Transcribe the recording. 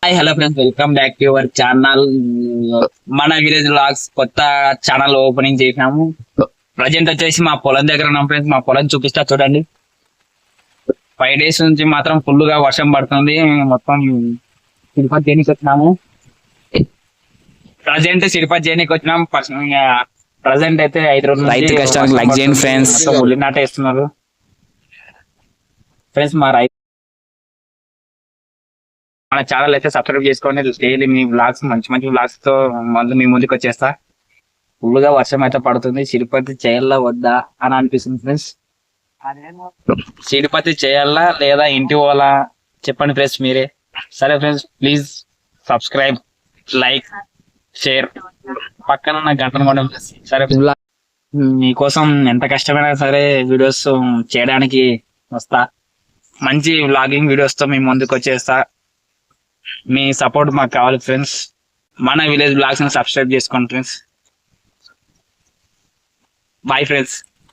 Hi hello friends, welcome back to your channel. మన village vlogs కొత్త channel opening చేసినాము. Present వచ్చేసి మా పొలం దగ్గర ఉన్నాం ఫ్రెండ్స్. మా పొలం చూపిస్తా చూడండి. 5 days నుంచి మాత్రం ఫుల్ గా వర్షం పడుతుంది. మొత్తం తిరుపతి చేయనికి వచ్చినాము. ప్రజెంట్ తిరుపతి చేయనికి వచ్చినాం. ప్రజెంట్ అయితే 5 రోజులు రైతు కష్టానికి లైక్ చేయండి ఫ్రెండ్స్. ఉల్లి నాటేస్తున్నారు ఫ్రెండ్స్. మన ఛానల్ అయితే సబ్స్క్రైబ్ చేసుకోండి. డైలీ మీ వ్లాగ్స్ మంచి మంచి వ్లాగ్స్ తో మీ ముందుకు వచ్చేస్తా. ఫుల్ గా వర్షం అయితే పడుతుంది. తిరుపతి చేయాలా వద్దా అని అనిపిస్తుంది ఫ్రెండ్స్. తిరుపతి చేయాలా లేదా ఇంటి పోవాలా చెప్పండి ఫ్రెండ్స్ మీరే. సరే friends, please subscribe, like, share, పక్కన ఉన్న గంటను కూడా. సరే, మీకోసం ఎంత కష్టమైనా సరే వీడియోస్ చేయడానికి వస్తా. మంచి వ్లాగింగ్ వీడియోస్ తో మీ ముందుకు వచ్చేస్తా. మీ సపోర్ట్ మాకు కావాలి ఫ్రెండ్స్. మన విలేజ్ బ్లాగ్స్ ని సబ్స్క్రైబ్ చేసుకోండి ఫ్రెండ్స్. Bye friends.